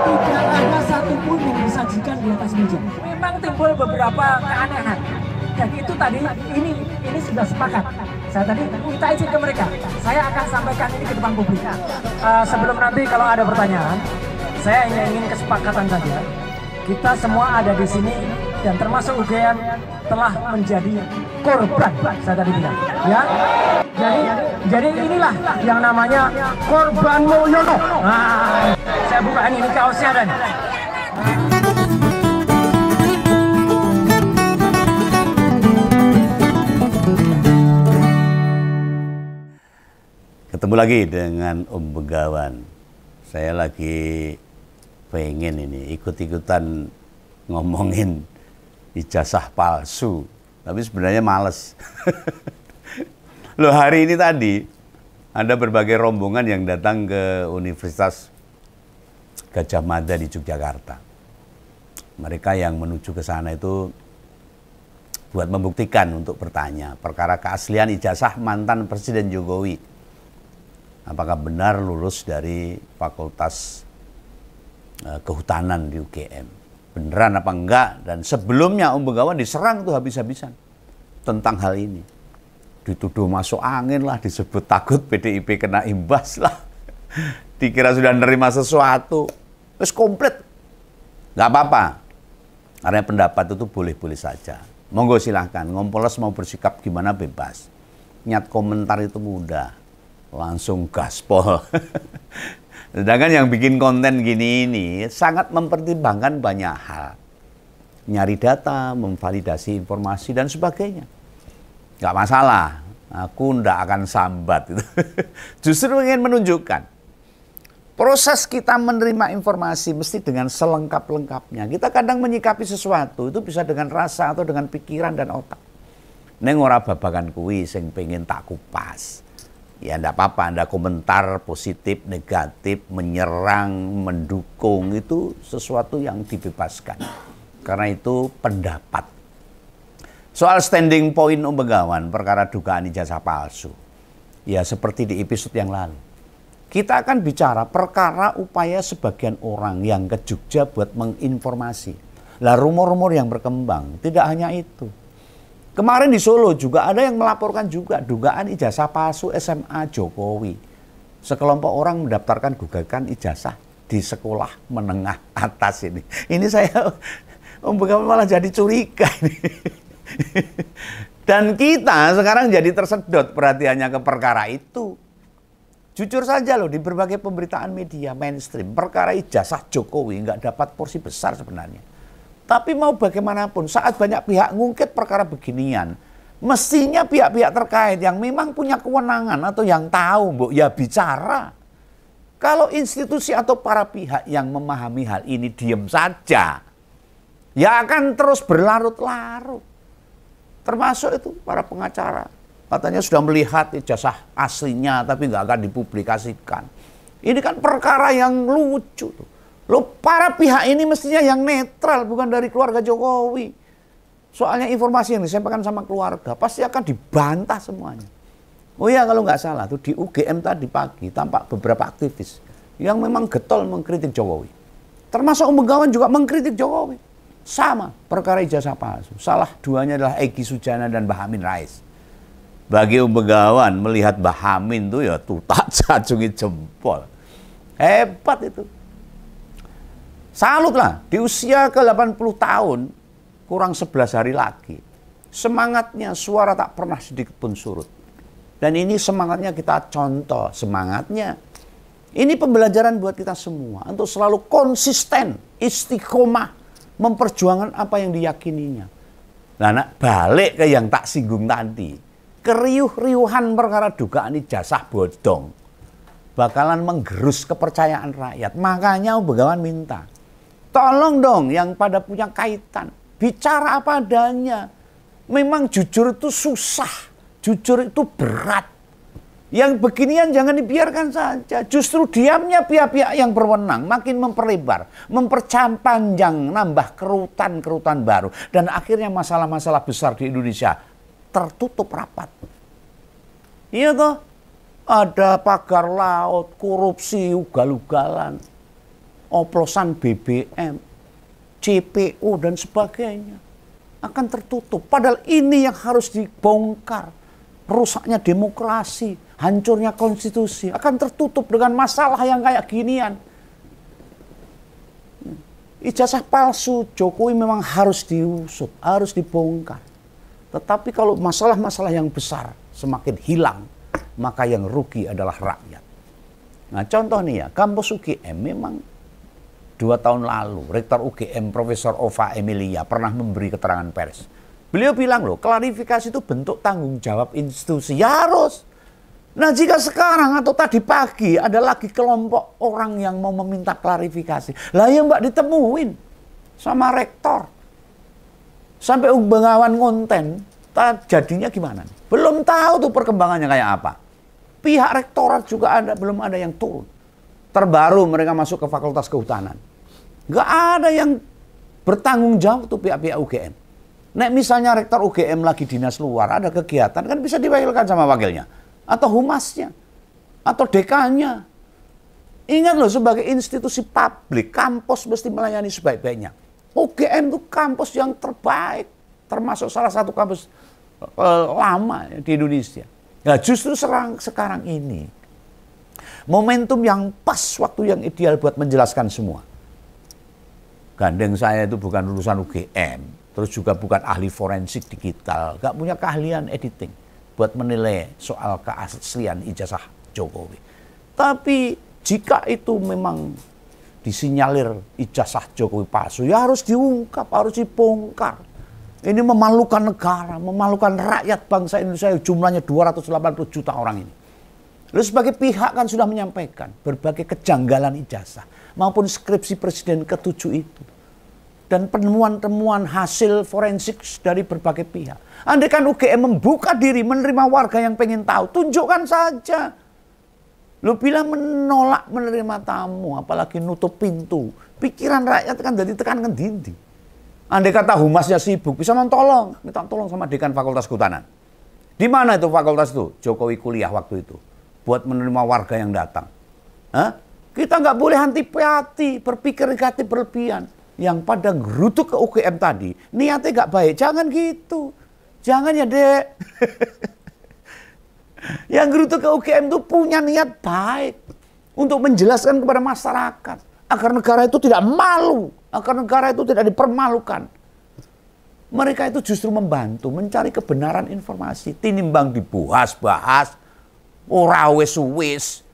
Tidak ada satupun yang disajikan di atas meja. Memang timbul beberapa keanehan. Dan itu tadi, ini sudah sepakat. Saya tadi minta izin ke mereka. Saya akan sampaikan ini ke depan publik. Sebelum nanti kalau ada pertanyaan, saya hanya ingin kesepakatan saja. Kita semua ada di sini dan termasuk UGM telah menjadi korban. Saya tadi bilang, ya. Jadi inilah yang namanya korban Mulyono. Nah, saya buka ini kaosnya dan. Ketemu lagi dengan Om Begawan. Saya lagi pengen ini ikut-ikutan ngomongin ijazah palsu, tapi sebenarnya males. Loh, hari ini tadi ada berbagai rombongan yang datang ke Universitas Gadjah Mada di Yogyakarta. Mereka yang menuju ke sana itu buat membuktikan untuk bertanya perkara keaslian ijazah mantan Presiden Jokowi. Apakah benar lulus dari Fakultas Kehutanan di UGM? Beneran apa enggak? Dan sebelumnya Om Begawan diserang tuh habis-habisan tentang hal ini. Dituduh masuk angin lah, disebut takut PDIP kena imbas lah. Dikira sudah menerima sesuatu. Terus komplit. Nggak apa-apa. Karena pendapat itu boleh-boleh saja. Monggo silahkan, ngompolos mau bersikap gimana bebas. Nyat komentar itu mudah. Langsung gaspol. Sedangkan yang bikin konten gini ini sangat mempertimbangkan banyak hal. Nyari data, memvalidasi informasi, dan sebagainya. Nggak masalah, aku ndak akan sambat. Justru ingin menunjukkan proses kita menerima informasi mesti dengan selengkap-lengkapnya. Kita kadang menyikapi sesuatu itu bisa dengan rasa atau dengan pikiran dan otak. Neng ora babagan kuwi sing pengen tak kupas. Ya ndak apa-apa, Anda komentar positif, negatif, menyerang, mendukung itu sesuatu yang dibebaskan. Karena itu pendapat. Soal standing point Om Begawan, perkara dugaan ijazah palsu. Ya seperti di episode yang lalu. Kita akan bicara perkara upaya sebagian orang yang ke Jogja buat menginformasi. Lah rumor-rumor yang berkembang, tidak hanya itu. Kemarin di Solo juga ada yang melaporkan juga dugaan ijazah palsu SMA Jokowi. Sekelompok orang mendaftarkan gugatan ijazah di sekolah menengah atas ini. Ini saya Om Begawan malah jadi curiga ini. Dan kita sekarang jadi tersedot perhatiannya ke perkara itu. Jujur saja loh, di berbagai pemberitaan media mainstream, perkara ijazah Jokowi nggak dapat porsi besar sebenarnya. Tapi mau bagaimanapun, saat banyak pihak ngungkit perkara beginian, mestinya pihak-pihak terkait yang memang punya kewenangan atau yang tahu, Mbok, ya bicara. Kalau institusi atau para pihak yang memahami hal ini diem saja, ya akan terus berlarut-larut. Termasuk itu para pengacara. Katanya sudah melihat ijazah aslinya tapi nggak akan dipublikasikan. Ini kan perkara yang lucu tuh. Loh, para pihak ini mestinya yang netral, bukan dari keluarga Jokowi. Soalnya informasi yang disampaikan sama keluarga pasti akan dibantah semuanya. Oh ya, kalau nggak salah tuh di UGM tadi pagi tampak beberapa aktivis yang memang getol mengkritik Jokowi. Termasuk Om Begawan juga mengkritik Jokowi. Sama, perkara ijazah palsu. Salah duanya adalah Egy Sujana dan Bahamin Rais. Bagi Om Begawan melihat Bahamin tuh ya tutak cacungi jempol. Hebat itu. Salut lah, di usia ke-80 tahun, kurang 11 hari lagi. Semangatnya, suara tak pernah sedikit pun surut. Dan ini semangatnya kita contoh, semangatnya. Ini pembelajaran buat kita semua, untuk selalu konsisten, istiqomah, memperjuangkan apa yang diyakininya. Nah, nak, balik ke yang tak singgung tadi. Keriuh-riuhan perkara dugaan ijazah bodong bakalan menggerus kepercayaan rakyat. Makanya Om Begawan minta, tolong dong yang pada punya kaitan, bicara apa adanya. Memang jujur itu susah, jujur itu berat. Yang beginian jangan dibiarkan saja. Justru diamnya pihak-pihak yang berwenang makin memperlebar, memperpanjang, nambah kerutan-kerutan baru. Dan akhirnya masalah-masalah besar di Indonesia tertutup rapat. Iya toh, ada pagar laut, korupsi, ugal-ugalan, oplosan BBM, CPO dan sebagainya akan tertutup. Padahal ini yang harus dibongkar. Rusaknya demokrasi, hancurnya konstitusi akan tertutup dengan masalah yang kayak ginian. Ijazah palsu Jokowi memang harus diusut, harus dibongkar. Tetapi kalau masalah-masalah yang besar semakin hilang, maka yang rugi adalah rakyat. Nah contoh nih ya, kampus UGM memang 2 tahun lalu, Rektor UGM Profesor Ova Emilia pernah memberi keterangan pers. Beliau bilang loh, klarifikasi itu bentuk tanggung jawab institusi. Ya harus. Nah jika sekarang atau tadi pagi ada lagi kelompok orang yang mau meminta klarifikasi. Lah ya mbak ditemuin sama rektor. Sampai Bengawan konten, jadinya gimana? Belum tahu tuh perkembangannya kayak apa. Pihak rektorat juga belum ada yang turun. Terbaru mereka masuk ke Fakultas Kehutanan. Nggak ada yang bertanggung jawab tuh pihak-pihak UGM. Nek misalnya rektor UGM lagi dinas luar, ada kegiatan, kan bisa diwakilkan sama wakilnya. Atau humasnya. Atau dekannya. Ingat loh, sebagai institusi publik, kampus mesti melayani sebaik-baiknya. UGM itu kampus yang terbaik. Termasuk salah satu kampus lama di Indonesia. Nah justru sekarang ini, momentum yang pas, waktu yang ideal buat menjelaskan semua. Gandeng saya itu bukan lulusan UGM. Terus juga bukan ahli forensik digital, gak punya keahlian editing buat menilai soal keaslian ijazah Jokowi. Tapi jika itu memang disinyalir ijazah Jokowi palsu, ya harus diungkap, harus dibongkar. Ini memalukan negara, memalukan rakyat bangsa Indonesia, jumlahnya 280 juta orang ini. Lalu sebagai pihak kan sudah menyampaikan berbagai kejanggalan ijazah maupun skripsi Presiden ke-7 itu. Dan penemuan-temuan hasil forensik dari berbagai pihak. Andai kan UGM membuka diri menerima warga yang pengen tahu, tunjukkan saja. Lu bilang menolak menerima tamu, apalagi nutup pintu. Pikiran rakyat kan jadi tekankan dinding. Andai kata humasnya sibuk, bisa minta tolong sama dekan Fakultas Kehutanan. Di mana itu fakultas itu? Jokowi kuliah waktu itu. Buat menerima warga yang datang. Hah? Kita nggak boleh antipati, berpikir negatif berlebihan. Yang pada gerutuk ke UGM tadi, niatnya nggak baik. Jangan gitu. Jangan ya dek. Yang gerutuk ke UGM itu punya niat baik. Untuk menjelaskan kepada masyarakat. Agar negara itu tidak malu. Agar negara itu tidak dipermalukan. Mereka itu justru membantu mencari kebenaran informasi. Tinimbang dibahas-bahas. Ora wis-wis.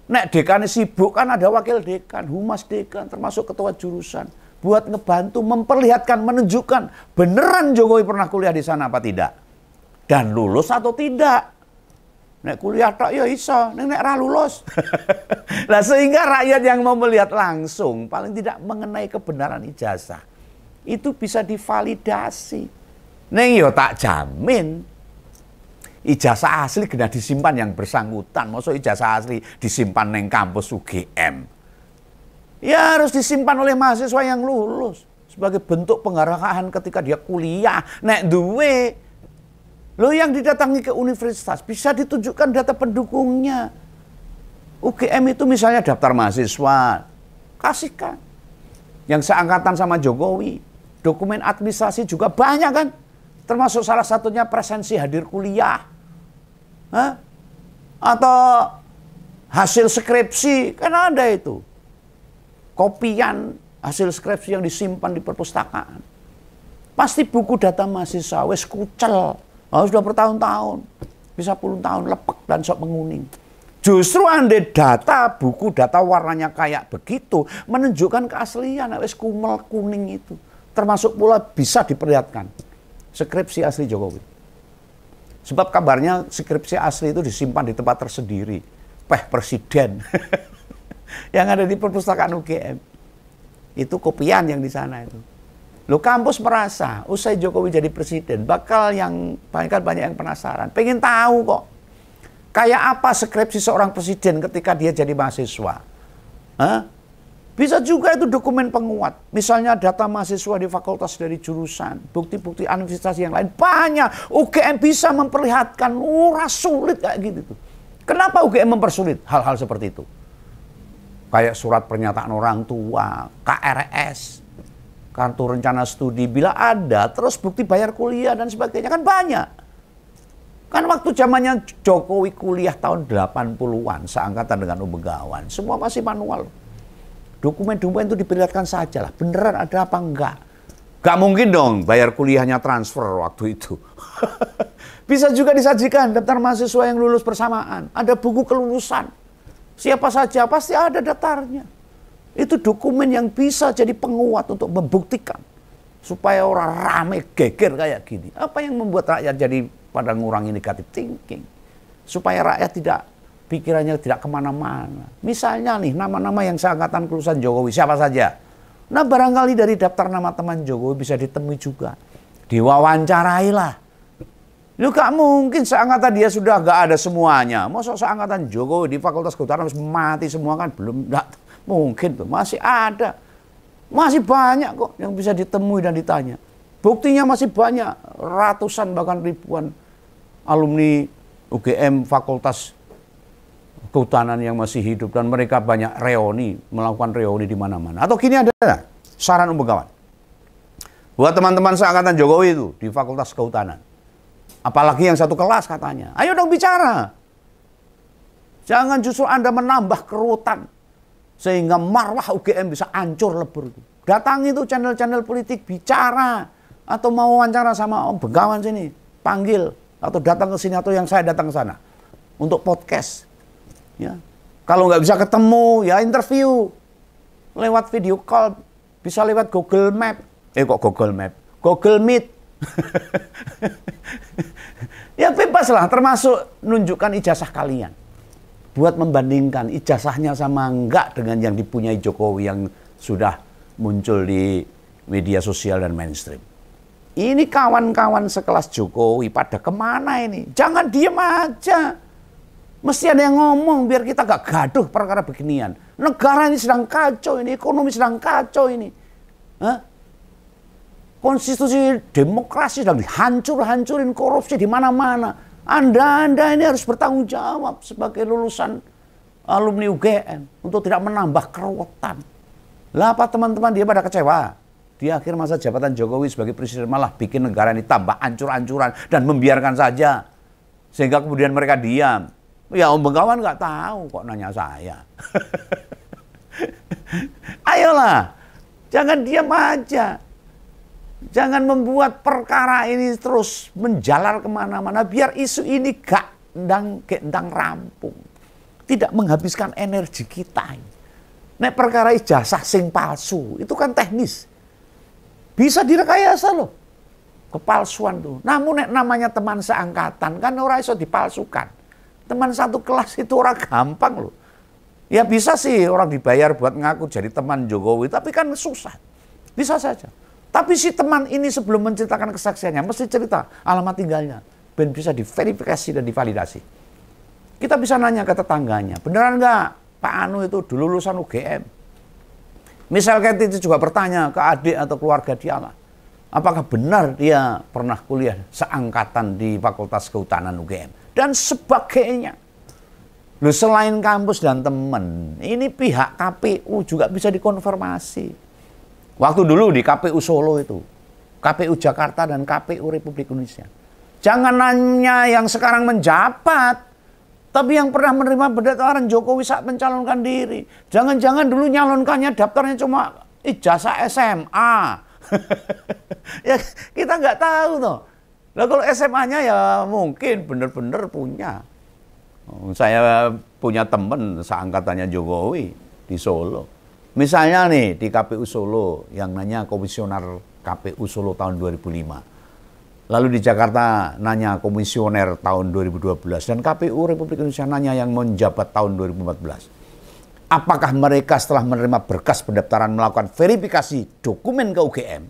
Nek dekannya sibuk kan ada wakil dekan, humas dekan, termasuk ketua jurusan. Buat ngebantu, memperlihatkan, menunjukkan beneran Jokowi pernah kuliah di sana apa tidak. Dan lulus atau tidak. Nek kuliah tak ya iso, nek ra lulus. Nah sehingga rakyat yang mau melihat langsung, paling tidak mengenai kebenaran ijazah, itu bisa divalidasi. Neng yo tak jamin. Ijazah asli kena disimpan yang bersangkutan. Maksud ijazah asli disimpan neng kampus UGM. Ya harus disimpan oleh mahasiswa yang lulus. Sebagai bentuk pengarahan ketika dia kuliah. Nek duwe. Lo yang didatangi ke universitas bisa ditunjukkan data pendukungnya. UGM itu misalnya daftar mahasiswa. Kasihkan. Yang seangkatan sama Jokowi. Dokumen administrasi juga banyak kan. Termasuk salah satunya presensi hadir kuliah. Hah? Atau hasil skripsi, kan ada itu. Kopian hasil skripsi yang disimpan di perpustakaan. Pasti buku data mahasiswa, wes kucel. Sudah bertahun-tahun. Bisa puluhan tahun lepek dan sok menguning. Justru andai data, buku data warnanya kayak begitu, menunjukkan keaslian, wes kumel kuning itu. Termasuk pula bisa diperlihatkan. Skripsi asli Jokowi. Sebab kabarnya skripsi asli itu disimpan di tempat tersendiri. Presiden. Yang ada di perpustakaan UGM. Itu kopian yang di sana itu. Loh kampus merasa, usai Jokowi jadi presiden, bakal yang banyak yang penasaran. Pengen tahu kok. Kayak apa skripsi seorang presiden ketika dia jadi mahasiswa. Hah? Bisa juga itu dokumen penguat. Misalnya data mahasiswa di fakultas dari jurusan, bukti-bukti universitas yang lain. Banyak. UGM bisa memperlihatkan, sulit kayak gitu tuh. Kenapa UGM mempersulit hal-hal seperti itu? Kayak surat pernyataan orang tua, KRS, kartu rencana studi. Bila ada, terus bukti bayar kuliah dan sebagainya. Kan banyak. Kan waktu zamannya Jokowi kuliah tahun 80-an, seangkatan dengan Begawan. Semua masih manual. Dokumen-dokumen itu diperlihatkan saja lah. Beneran ada apa enggak? Gak mungkin dong bayar kuliahnya transfer waktu itu. Bisa juga disajikan daftar mahasiswa yang lulus bersamaan. Ada buku kelulusan. Siapa saja pasti ada daftarnya. Itu dokumen yang bisa jadi penguat untuk membuktikan. Supaya orang rame geger kayak gini. Apa yang membuat rakyat jadi pada ngurangi negatif thinking? Supaya rakyat tidak, pikirannya tidak kemana-mana. Misalnya nih, nama-nama yang seangkatan kelulusan Jokowi, siapa saja. Nah barangkali dari daftar nama teman Jokowi bisa ditemui juga. Diwawancarai lah. Lu gak mungkin seangkatan dia sudah gak ada semuanya. Masa seangkatan Jokowi di Fakultas Kehutanan harus mati semua kan? Belum, gak mungkin tuh. Masih ada. Masih banyak kok yang bisa ditemui dan ditanya. Buktinya masih banyak. Ratusan bahkan ribuan alumni UGM Fakultas Kehutanan yang masih hidup. Dan mereka banyak reuni, melakukan reuni di mana-mana. Atau gini ada saran Begawan. Buat teman-teman seangkatan Jokowi itu di Fakultas Kehutanan. Apalagi yang satu kelas katanya. Ayo dong bicara. Jangan justru Anda menambah kerutan. Sehingga marwah UGM bisa hancur lebur. Datangi tuh channel-channel politik, bicara. Atau mau wawancara sama Om Begawan sini. Panggil. Atau datang ke sini atau yang saya datang ke sana. Untuk podcast. Ya. Kalau nggak bisa ketemu, ya interview. Lewat video call. Bisa lewat Google Map. Kok Google Map? Google Meet. Ya bebas lah, termasuk nunjukkan ijazah kalian. Buat membandingkan ijazahnya sama enggak dengan yang dipunyai Jokowi yang sudah muncul di media sosial dan mainstream. Ini kawan-kawan sekelas Jokowi pada kemana ini? Jangan diem aja. Mesti ada yang ngomong biar kita gak gaduh perkara beginian. Negara ini sedang kacau ini, ekonomi sedang kacau ini. Hah? Konstitusi demokrasi sedang dihancur-hancurin, korupsi di mana-mana. Anda ini harus bertanggung jawab sebagai lulusan alumni UGM untuk tidak menambah keruwetan. Lah apa teman-teman dia pada kecewa? Di akhir masa jabatan Jokowi sebagai presiden malah bikin negara ini tambah hancur-hancuran dan membiarkan saja. Sehingga kemudian mereka diam. Ya Om Begawan nggak tahu kok nanya saya. Ayolah, jangan diam aja. Jangan membuat perkara ini terus menjalar kemana-mana. Biar isu ini gak endang rampung. Tidak menghabiskan energi kita. Nek perkara ijazah sing palsu, itu kan teknis. Bisa direkayasa loh. Kepalsuan tuh. Namun nek namanya teman seangkatan, kan orang iso dipalsukan. Teman satu kelas itu orang gampang loh. Ya bisa sih orang dibayar buat ngaku jadi teman Jokowi, tapi kan susah. Bisa saja. Tapi si teman ini sebelum menceritakan kesaksiannya, mesti cerita alamat tinggalnya. Ben bisa diverifikasi dan divalidasi. Kita bisa nanya ke tetangganya, beneran nggak Pak Anu itu dulu lulusan UGM? Misal Keti itu juga bertanya ke adik atau keluarga dia lah. Apakah benar dia pernah kuliah seangkatan di Fakultas Kehutanan UGM? Dan sebagainya. Loh, selain kampus dan teman, ini pihak KPU juga bisa dikonfirmasi. Waktu dulu di KPU Solo itu, KPU Jakarta dan KPU Republik Indonesia. Jangan nanya yang sekarang menjabat, tapi yang pernah menerima pendaftaran Jokowi saat mencalonkan diri. Jangan-jangan dulu nyalonkannya daftarnya cuma ijazah SMA. Ya kita nggak tahu toh. Nah kalau SMA-nya ya mungkin benar-benar punya. Saya punya teman seangkatannya Jokowi di Solo. Misalnya nih di KPU Solo yang nanya komisioner KPU Solo tahun 2005. Lalu di Jakarta nanya komisioner tahun 2012 dan KPU Republik Indonesia nanya yang menjabat tahun 2014. Apakah mereka setelah menerima berkas pendaftaran melakukan verifikasi dokumen ke UGM?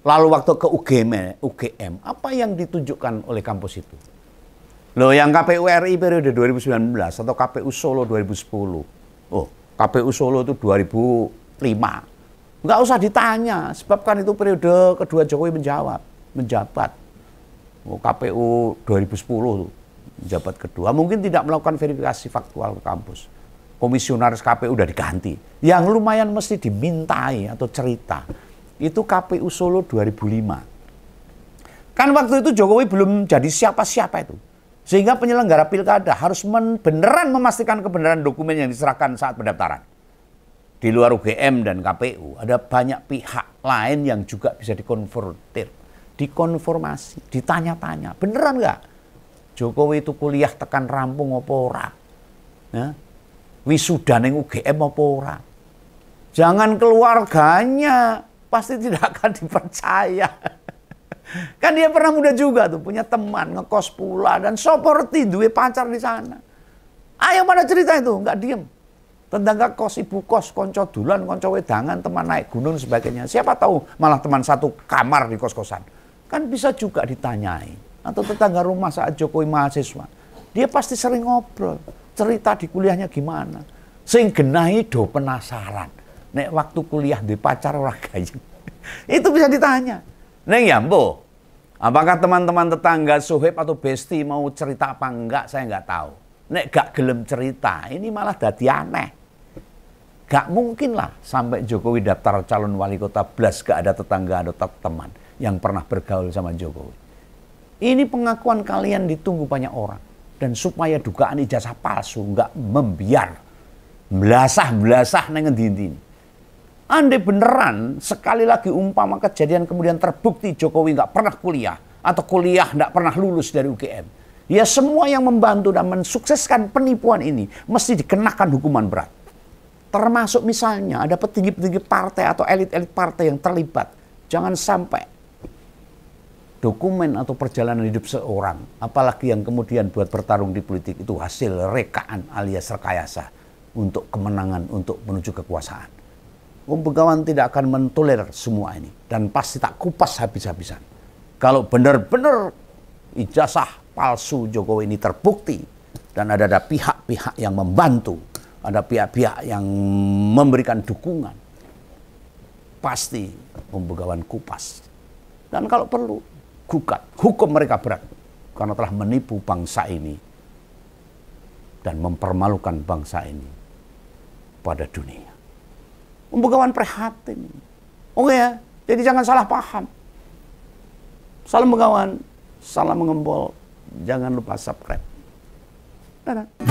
Lalu waktu ke UGM apa yang ditunjukkan oleh kampus itu? Loh yang KPU RI periode 2019 atau KPU Solo 2010. Oh, KPU Solo itu 2019 Nggak usah ditanya, sebab kan itu periode kedua Jokowi menjabat. KPU 2010 menjabat kedua, mungkin tidak melakukan verifikasi faktual ke kampus. Komisionaris KPU udah diganti. Yang lumayan mesti dimintai atau cerita, itu KPU Solo 2005. Kan waktu itu Jokowi belum jadi siapa-siapa itu. Sehingga penyelenggara pilkada harus beneran memastikan kebenaran dokumen yang diserahkan saat pendaftaran. Di luar UGM dan KPU, ada banyak pihak lain yang juga bisa dikonfrontir, dikonformasi, ditanya-tanya. Beneran nggak? Jokowi itu kuliah tekan rampung apa ora? Ya? Wisuda ning UGM apa ora? Jangan keluarganya, pasti tidak akan dipercaya. Kan dia pernah muda juga tuh, punya teman, ngekos pula, dan soporti duwe pacar di sana. Ayo mana cerita itu, nggak diem. Tetangga kos, ibu kos, konco dulan, konco wedangan, teman naik gunung, sebagainya. Siapa tahu malah teman satu kamar di kos-kosan. Kan bisa juga ditanyai. Atau tetangga rumah saat Jokowi mahasiswa. Dia pasti sering ngobrol, cerita di kuliahnya gimana. Sing genahi do penasaran. Nek waktu kuliah di pacar orang gayeng. Itu bisa ditanya. Neng ya, Mbo, apakah teman-teman tetangga Sohib atau Besti mau cerita apa enggak, saya enggak tahu. Nek gak gelem cerita, ini malah dadi aneh. Gak mungkin lah sampai Jokowi daftar calon wali kota blas gak ada tetangga atau teman yang pernah bergaul sama Jokowi. Ini pengakuan kalian ditunggu banyak orang. Dan supaya dugaan ijazah palsu gak membiar. Belasah-belasah neng ngendi-endi. Andai beneran sekali lagi umpama kejadian kemudian terbukti Jokowi gak pernah kuliah. Atau kuliah gak pernah lulus dari UGM. Ya semua yang membantu dan mensukseskan penipuan ini mesti dikenakan hukuman berat. Termasuk misalnya ada petinggi-petinggi partai atau elit-elit partai yang terlibat. Jangan sampai dokumen atau perjalanan hidup seorang, apalagi yang kemudian buat bertarung di politik itu hasil rekaan alias rekayasa untuk kemenangan, untuk menuju kekuasaan. Begawan tidak akan mentolerir semua ini dan pasti tak kupas habis-habisan. Kalau benar-benar ijazah palsu Jokowi ini terbukti dan ada pihak-pihak yang membantu, ada pihak-pihak yang memberikan dukungan, pasti Begawan kupas. Dan kalau perlu gugat, hukum mereka berat karena telah menipu bangsa ini dan mempermalukan bangsa ini pada dunia. Begawan prihatin. Oke ya, jadi jangan salah paham. Salam Begawan, salam mengembol. Jangan lupa subscribe. Dadah.